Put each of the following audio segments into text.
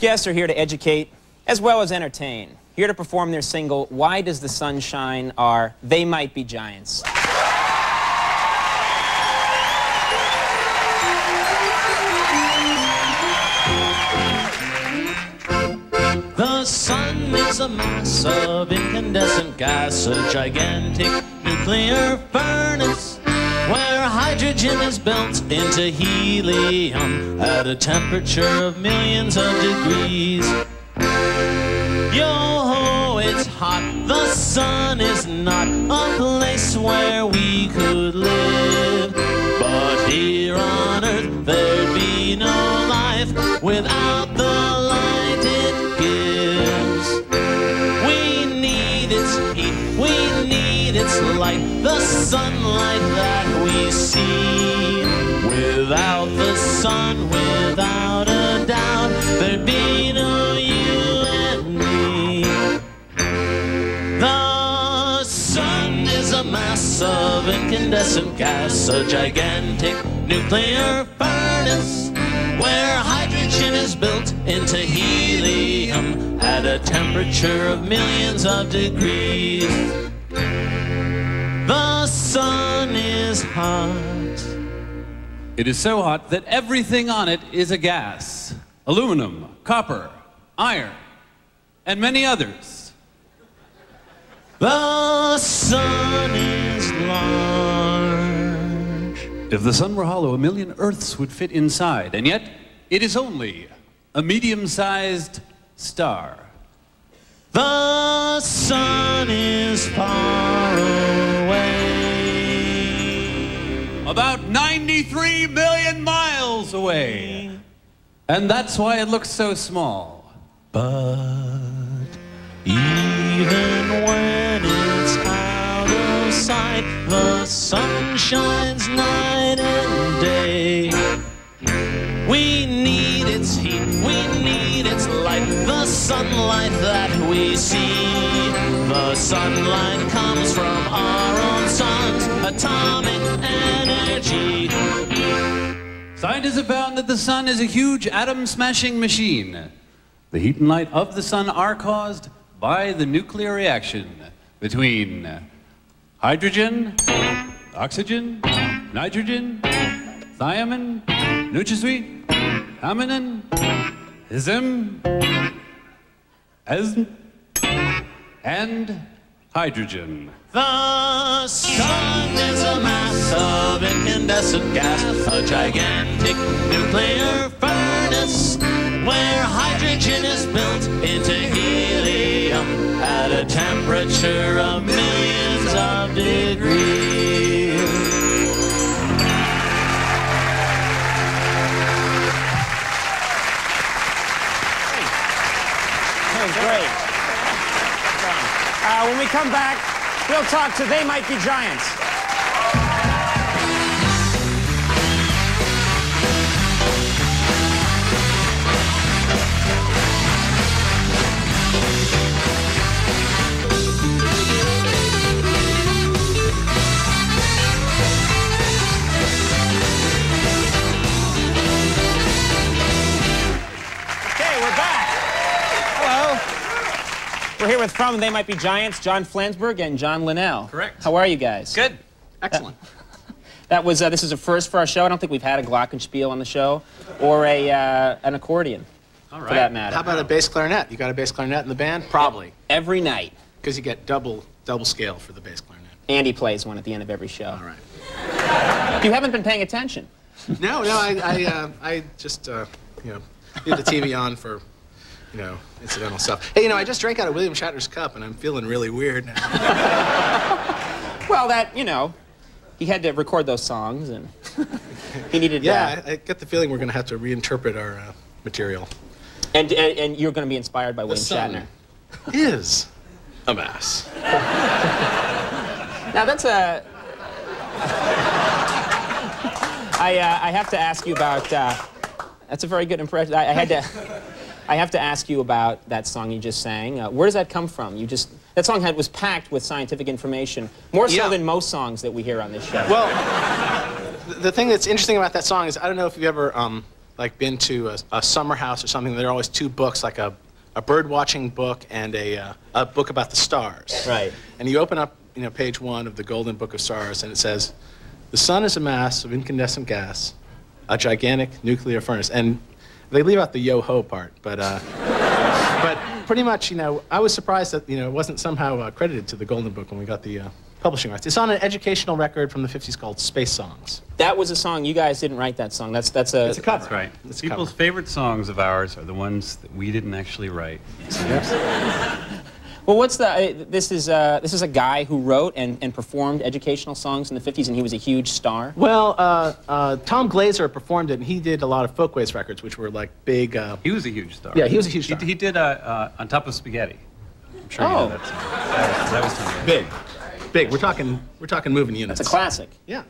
guests are here to educate as well as entertain. Here to perform their single, Why Does the Sun Shine, are They Might Be Giants. The sun is a mass of incandescent gas, a gigantic nuclear furnace where hydrogen is built into helium at a temperature of millions of degrees. Yo-ho, it's hot. The sun is not a place where we could live. But here on Earth there'd be no life without the light it gives. We need its heat, we need its light, the sunlight that we see. Without the sun, without a doubt, there'd be no you and me. The sun is a mass of incandescent gas, a gigantic nuclear furnace where hydrogen is built into helium at a temperature of millions of degrees. The sun is hot. It is so hot that everything on it is a gas. Aluminum, copper, iron, and many others. The sun is large. If the sun were hollow, 1,000,000 Earths would fit inside, and yet it is only a medium-sized star. The sun is far away. About 93 million miles away. And that's why it looks so small. But even when it's out of sight, the sun shines night and day. We need its heat, we need its light, the sunlight that we see. The sunlight comes from our own sun's atomic energy. Scientists have found that the sun is a huge atom-smashing machine. The heat and light of the sun are caused by the nuclear reaction between hydrogen, oxygen, nitrogen, thiamine, NutraSweet, hominin, and hydrogen. The sun is a mass of incandescent gas, a gigantic nuclear furnace where hydrogen is built into helium at a temperature of millions of degrees. That was great. When we come back, we'll talk to They Might Be Giants. We're here with From They Might Be Giants, John Flansburgh and John Linnell. Correct. How are you guys? Good. Excellent. This is a first for our show. I don't think we've had a glockenspiel on the show, or an accordion, All right. for that matter. How about a bass clarinet? You got a bass clarinet in the band? Probably. Every night. Because you get double scale for the bass clarinet. Andy plays one at the end of every show. All right. You haven't been paying attention. No, I just, you know, leave the TV on for, you know, incidental stuff. Hey, you know, I just drank out of William Shatner's cup, and I'm feeling really weird now. Well, you know, he had to record those songs, and he needed... Yeah, I get the feeling we're going to have to reinterpret our material. And you're going to be inspired by William Shatner. Is a mess. Now, that's a... I have to ask you about... that's a very good impression. I have to ask you about that song you just sang. Where does that come from? That song was packed with scientific information, more so than most songs that we hear on this show. Well, the thing that's interesting about that song is I don't know if you've ever like been to a summer house or something, there are always two books, like a bird watching book and a book about the stars. Right. And you open up, page 1 of the Golden Book of Stars, and it says, "The sun is a mass of incandescent gas, a gigantic nuclear furnace." And they leave out the yo-ho part, but pretty much, I was surprised that, it wasn't somehow credited to the Golden Book when we got the publishing rights. It's on an educational record from the 50s called Space Songs. That was a song. You guys didn't write that song. It's a cover. That's right. It's People's favorite songs of ours are the ones that we didn't actually write. Well, this is a guy who wrote and performed educational songs in the 50s, and he was a huge star. Well, Tom Glazer performed it, and he did a lot of Folkways records, which were like big. He was a huge star. Yeah, he was a huge star. He did On Top of Spaghetti. I'm sure you know that song. That was Tom Glazer. Big. We're talking moving units. That's a classic. Yeah.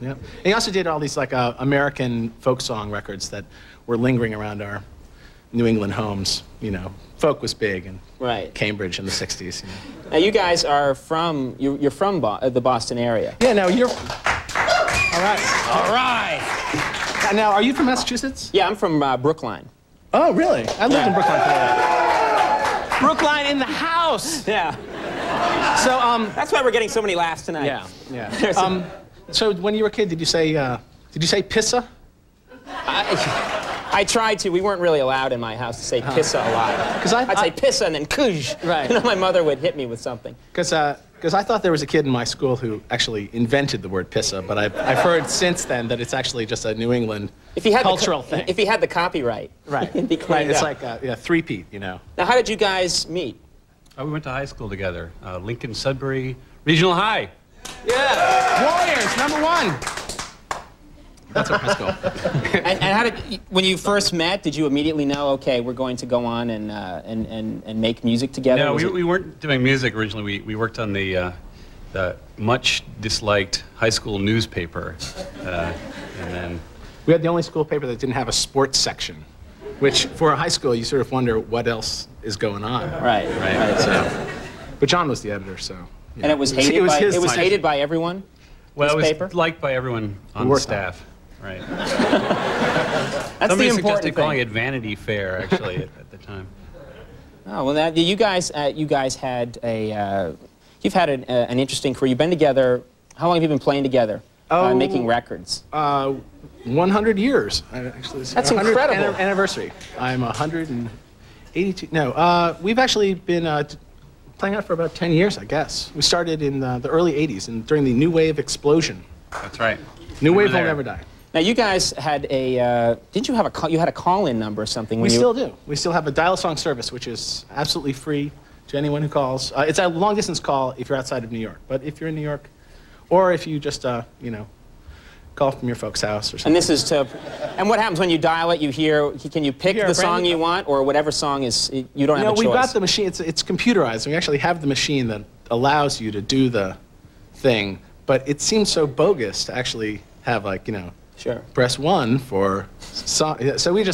And he also did all these like American folk song records that were lingering around our New England homes. Folk was big in Cambridge in the 60s. Now you guys are from you're from the Boston area. Yeah. Now you're. All right. Now, are you from Massachusetts? Yeah, I'm from Brookline. Oh, really? I lived in Brookline for a while. Brookline in the house. Yeah. So that's why we're getting so many laughs tonight. Yeah. So when you were a kid, did you say pissa? I tried to. We weren't really allowed in my house to say pissa a lot. I'd say pissa and then kuj. Right. And then my mother would hit me with something. Because I thought there was a kid in my school who actually invented the word pissa, but I've heard since then that it's actually just a New England cultural thing. If he had the copyright. Right. It'd be cleaned It's up. like three-peat, Now, how did you guys meet? We went to high school together. Lincoln Sudbury Regional High. Yeah. Warriors, #1. That's our high school. And how when you first met, did you immediately know, okay, we're going to go on and make music together? No, we weren't doing music originally. We worked on the much disliked high school newspaper, and then we had the only school paper that didn't have a sports section, which for a high school you sort of wonder what else is going on. Right. So, but John was the editor, so. And it was hated. It was hated by everyone. Well, this it paper? was liked by everyone on the staff. Right. That's Somebody the important suggested thing. calling it Vanity Fair, actually, at the time. Oh well, you guys had you've had an interesting career. You've been together. How long have you been playing together? Making records. 100 years. Actually, it's That's our 100th incredible. Anniversary. I'm 182. No, we've actually been playing out for about 10 years, I guess. We started in the early 80s and during the new wave explosion. That's right. New wave will never die. Now you guys had didn't you have you had a call-in number or something? We still do. We still have a dial-a-song service, which is absolutely free to anyone who calls. It's a long-distance call if you're outside of New York, but if you're in New York, or if you just call from your folks' house or something. And this is to, and what happens when you dial it? You hear, can you pick the song you want, or whatever song is you don't have a choice? We've got the machine. It's computerized. We actually have the machine that allows you to do the thing, but it seems so bogus to actually have Sure. press 1 for song. So we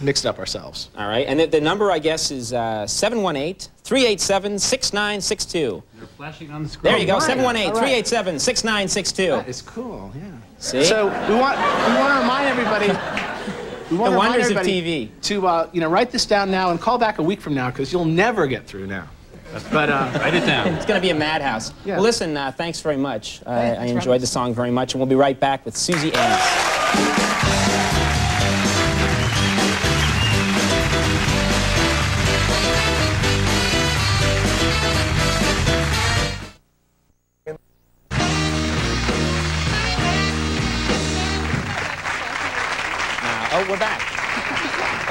mixed up ourselves. All right, and the number I guess is 718-387-6962. You're flashing on the screen. There you go, Right. 718-387-6962. That is cool. Yeah. See? So we want to remind everybody. We want The to remind wonders of everybody TV. to write this down now and call back a week from now because you'll never get through now. But write it down. It's going to be a madhouse. Yeah. Well, listen, thanks very much. I enjoyed the song very much, and we'll be right back with Susie Ames. We're back.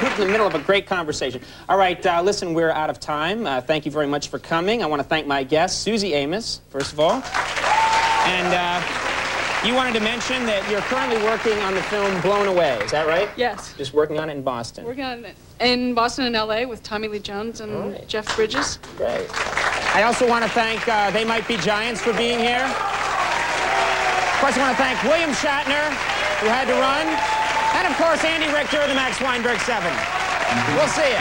We're in the middle of a great conversation. All right, listen, we're out of time. Thank you very much for coming. I want to thank my guest, Susie Ames, first of all. And you wanted to mention that you're currently working on the film Blown Away. Is that right? Yes. Just working on it in Boston. Working on it in Boston and L.A. with Tommy Lee Jones and Jeff Bridges. Great. I also want to thank They Might Be Giants for being here. Of course, I want to thank William Shatner, who had to run. And, of course, Andy Richter of the Max Weinberg 7. We'll see you.